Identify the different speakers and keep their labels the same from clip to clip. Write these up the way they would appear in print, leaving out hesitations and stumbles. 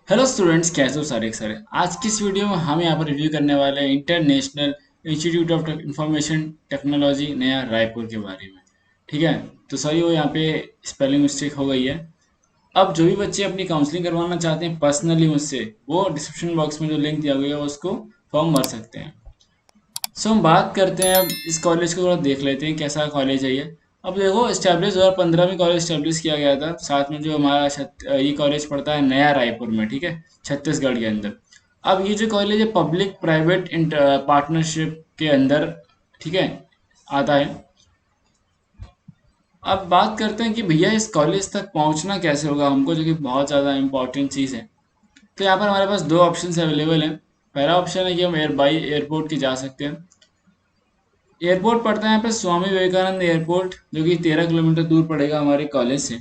Speaker 1: Hello students, कैसे हो सारे के सारे। आज की इस वीडियो में हम यहाँ पर रिव्यू करने वाले हैं international institute of information technology नया रायपुर के बारे में। ठीक है, तो सही हो, यहाँ पे स्पेलिंग मिस्टेक हो गई है। अब जो भी बच्चे अपनी काउंसलिंग करवाना चाहते हैं पर्सनली मुझसे, वो डिस्क्रिप्शन बॉक्स में जो लिंक दिया गया है उसको फॉर्म भर सकते हैं। सो हम बात करते हैं, अब इस कॉलेज को थोड़ा देख लेते हैं कैसा कॉलेज है ये। अब देखो, इस्टेब्लिश 2015 में कॉलेज इस्टेब्लिश किया गया था। साथ में जो हमारा ये कॉलेज पड़ता है नया रायपुर में, ठीक है, छत्तीसगढ़ के अंदर। अब ये जो कॉलेज है पब्लिक प्राइवेट पार्टनरशिप के अंदर, ठीक है, आता है। अब बात करते हैं कि भैया इस कॉलेज तक पहुंचना कैसे होगा हमको, जो कि बहुत ज़्यादा इंपॉर्टेंट चीज़ है। तो यहाँ पर हमारे पास दो ऑप्शन अवेलेबल हैं। पहला ऑप्शन है कि हम बाई एयरपोर्ट की जा सकते हैं। एयरपोर्ट पड़ता है यहाँ पे स्वामी विवेकानंद एयरपोर्ट, जो कि 13 किलोमीटर दूर पड़ेगा हमारे कॉलेज से।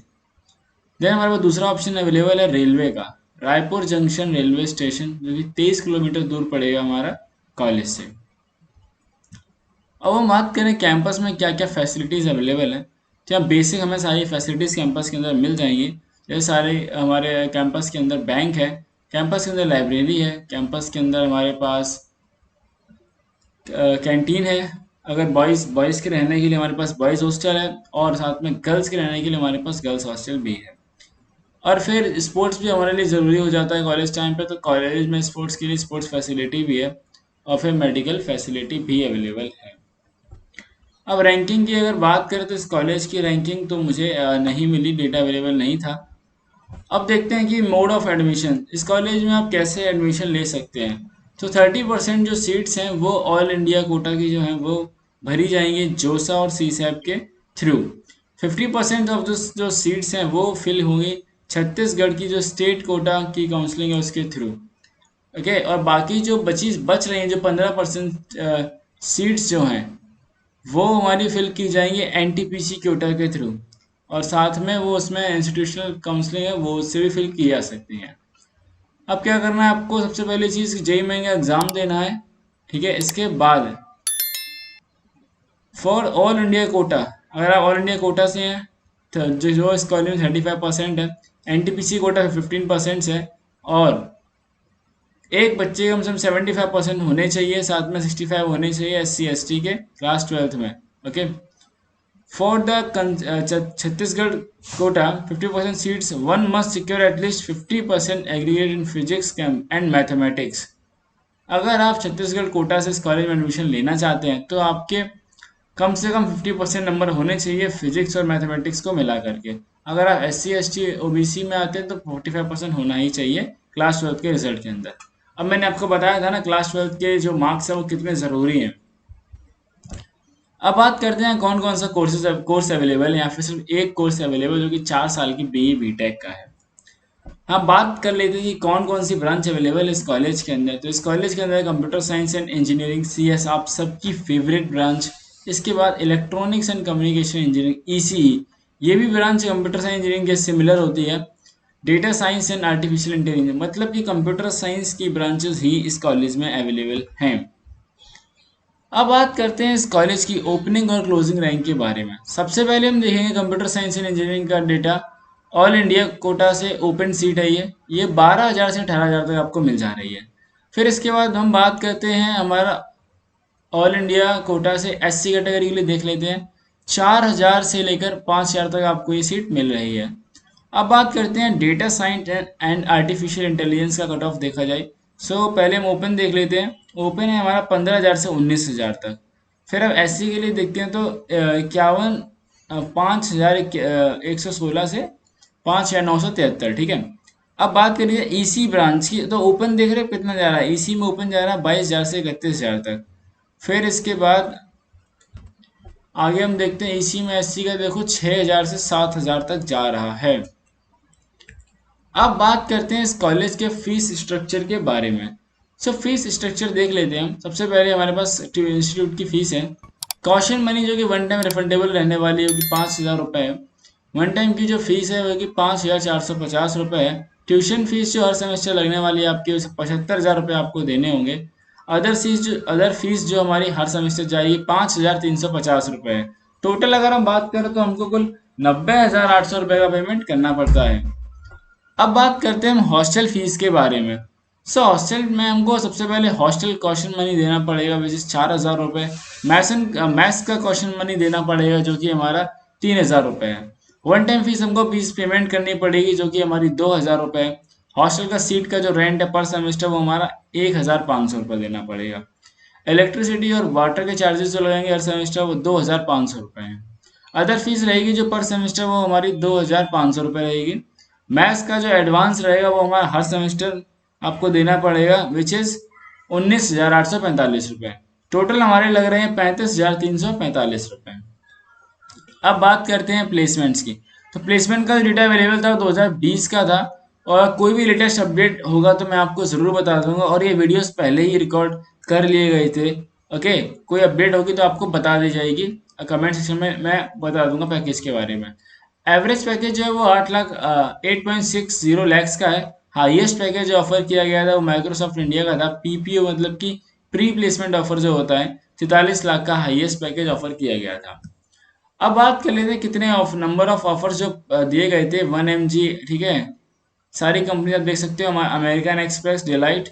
Speaker 1: देन हमारे पास दूसरा ऑप्शन अवेलेबल है रेलवे का, रायपुर जंक्शन रेलवे स्टेशन, जो कि 23 किलोमीटर दूर पड़ेगा हमारा कॉलेज से। अब हम बात करें कैंपस में क्या क्या फैसिलिटीज़ अवेलेबल हैं, तो यहाँ बेसिक हमें सारी फैसिलिटीज़ कैंपस के अंदर मिल जाएंगी। जैसे सारे हमारे कैंपस के अंदर बैंक है, कैंपस के अंदर लाइब्रेरी है, कैंपस के अंदर हमारे पास कैंटीन है। अगर बॉयज़ के रहने के लिए हमारे पास बॉयज़ हॉस्टल है, और साथ में गर्ल्स के रहने के लिए हमारे पास गर्ल्स हॉस्टल भी है। और फिर स्पोर्ट्स भी हमारे लिए ज़रूरी हो जाता है कॉलेज टाइम पे, तो कॉलेज में स्पोर्ट्स के लिए स्पोर्ट्स फैसिलिटी भी है, और फिर मेडिकल फैसिलिटी भी अवेलेबल है। अब रैंकिंग की अगर बात करें तो इस कॉलेज की रैंकिंग तो मुझे नहीं मिली, डेटा अवेलेबल नहीं था। अब देखते हैं कि मोड ऑफ एडमिशन, इस कॉलेज में आप कैसे एडमिशन ले सकते हैं। तो 30% जो सीट्स हैं वो ऑल इंडिया कोटा की जो हैं वो भरी जाएंगी जोसा और सी सैप के थ्रू। 50% ऑफ जो सीट्स हैं वो फिल होंगी छत्तीसगढ़ की जो स्टेट कोटा की काउंसलिंग है उसके थ्रू। ओके, और बाकी जो बच रही हैं, जो 15% सीट्स जो हैं वो हमारी फिल की जाएंगी एनटीपीसी कोटा के थ्रू। और साथ में वो उसमें इंस्टीट्यूशनल काउंसलिंग है, वो उससे भी फिल की जा सकती है। अब क्या करना है आपको, सबसे पहली चीज़ जेई मेन का एग्ज़ाम देना है। ठीक है, इसके बाद फॉर ऑल इंडिया कोटा, अगर आप ऑल इंडिया कोटा से हैं तो जो इस कॉलेज में 35% है, एनटीपीसी कोटा 15% है, और एक बच्चे कम से कम 75% होने चाहिए, साथ में 65 होने चाहिए SC ST के क्लास 12th में। Okay, for the Chhattisgarh quota 50% seats one must secure at least 50% aggregate in physics and mathematics. अगर आप छत्तीसगढ़ कोटा से इस कॉलेज में एडमिशन लेना चाहते हैं तो आपके कम से कम 50% नंबर होने चाहिए फिजिक्स और मैथमेटिक्स को मिला करके। अगर आप SC ST OBC में आते हैं तो 45% होना ही चाहिए क्लास 12 के रिजल्ट के अंदर। अब मैंने आपको बताया था ना क्लास 12 के जो मार्क्स हैं वो कितने ज़रूरी हैं। अब बात करते हैं कौन कौन सा कोर्स अवेलेबल है। यहाँ पे सिर्फ एक कोर्स अवेलेबल जो कि 4 साल की BE BTech का है। हाँ, बात कर लेते हैं कि कौन कौन सी ब्रांच अवेलेबल है इस कॉलेज के अंदर। तो इस कॉलेज के अंदर computer science and engineering CS, आप सबकी फेवरेट ब्रांच। इसके बाद electronics and communication engineering ECE, ये भी ब्रांच कंप्यूटर साइंस इंजीनियरिंग के सिमिलर होती है। Data science and artificial intelligence, मतलब कि कंप्यूटर साइंस की ब्रांचेस ही इस कॉलेज में अवेलेबल हैं। अब बात करते हैं इस कॉलेज की ओपनिंग और क्लोजिंग रैंक के बारे में। सबसे पहले हम देखेंगे कंप्यूटर साइंस एंड इंजीनियरिंग का डेटा। ऑल इंडिया कोटा से ओपन सीट है ये 12,000 से 18,000 तक आपको मिल जा रही है। फिर इसके बाद हम बात करते हैं हमारा ऑल इंडिया कोटा से SC कैटेगरी के लिए देख लेते हैं। 4,000 से लेकर 5,000 तक आपको ये सीट मिल रही है। अब बात करते हैं data science and artificial intelligence का कट ऑफ देखा जाए। पहले हम ओपन देख लेते हैं। ओपन है हमारा 15,000 से 19,000 तक। फिर अब SC के लिए देखते हैं तो 5,116 से 5,973, ठीक है। अब बात करिए EC ब्रांच की, तो ओपन देख रहे हैं कितना जा रहा है। EC में ओपन जा रहा है 22,000 से 31,000 तक। फिर इसके बाद आगे हम देखते हैं EC में SC का देखो 6,000 से 7,000 तक जा रहा है। अब बात करते हैं इस कॉलेज के फीस स्ट्रक्चर के बारे में। फीस स्ट्रक्चर देख लेते हैं हम। सबसे पहले हमारे पास इंस्टीट्यूट की फीस है। कॉशन मनी जो कि वन टाइम रिफंडेबल रहने वाली है, कि 5,000 रुपये है। वन टाइम की जो फीस है वो कि 5,450 रुपये है। ट्यूशन फीस जो हर सेमेस्टर लगने वाली है आपकी, 75,000 रुपये आपको देने होंगे। अदर फीस जो हमारी हर सेमेस्टर जाएगी 5,350 रुपये है। टोटल अगर हम बात करें तो हमको कुल 90,800 रुपये का पेमेंट करना पड़ता है। अब बात करते हैं हम हॉस्टल फीस के बारे में। हॉस्टल में हमको सबसे पहले हॉस्टल कॉशन मनी देना पड़ेगा विच इज़ 4,000 रुपये। मैथ्स का कॉशन मनी देना पड़ेगा जो कि हमारा 3,000 रुपये है। वन टाइम फीस हमको फीस पेमेंट करनी पड़ेगी जो कि हमारी 2,000 रुपये है। हॉस्टल का सीट का जो रेंट है पर सेमेस्टर वो हमारा 1,500 रुपये देना पड़ेगा। इलेक्ट्रिसिटी और वाटर के चार्जेस जो लगेंगे हर सेमेस्टर वो 2,500 रुपये हैं। अदर फीस रहेगी जो पर सेमेस्टर वो हमारी 2,500 रुपये रहेगी। मैथ्स का जो एडवांस रहेगा वो हमारा हर सेमेस्टर आपको देना पड़ेगा विच इज़ 19,845 रुपये। टोटल हमारे लग रहे हैं 35,345 रुपये। अब बात करते हैं प्लेसमेंट्स की। तो प्लेसमेंट का जो डेटा अवेलेबल था वो 2020 का था, और कोई भी लेटेस्ट अपडेट होगा तो मैं आपको ज़रूर बता दूंगा, और ये वीडियोस पहले ही रिकॉर्ड कर लिए गए थे। ओके, कोई अपडेट होगी तो आपको बता दी जाएगी, कमेंट सेक्शन में मैं बता दूंगा पैकेज के बारे में। एवरेज पैकेज जो है वो 8,60,00,000 का है। हाईएस्ट पैकेज जो ऑफर किया गया था वो माइक्रोसॉफ्ट इंडिया का था। पीपीओ मतलब कि प्री प्लेसमेंट ऑफर जो होता है, 43 लाख का हाईएस्ट पैकेज ऑफर किया गया था। अब बात कर लेते हैं कितने नंबर ऑफ ऑफर्स जो दिए गए थे। 1 mg, ठीक है, सारी कंपनी आप देख सकते हो, American Express, Deloitte,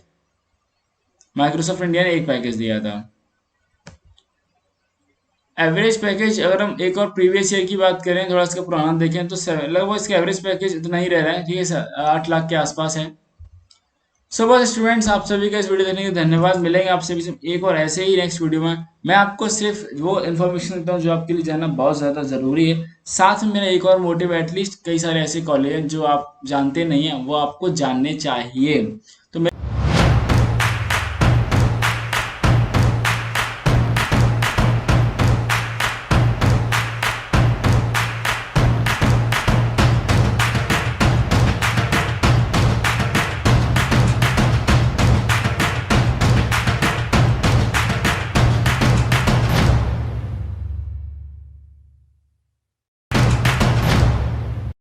Speaker 1: Microsoft India ने एक पैकेज दिया था। एवरेज पैकेज अगर हम एक और प्रीवियस ईयर की बात करें, थोड़ा इसका पुराना देखें तो लगभग इसका एवरेज पैकेज इतना ही रह रहा है, ठीक है सर, 8 लाख के आसपास है। सो बस स्टूडेंट्स, आप सभी का इस वीडियो देखने के लिए धन्यवाद। मिलेंगे आपसे भी सिर्फ एक और ऐसे ही नेक्स्ट वीडियो में। मैं आपको सिर्फ वो इन्फॉर्मेशन देता हूँ जो आपके लिए जानना बहुत ज़्यादा ज़रूरी है। साथ में मेरा एक और मोटिव, एटलीस्ट कई सारे ऐसे कॉलेज जो आप जानते नहीं हैं वो आपको जानने चाहिए। तो मैं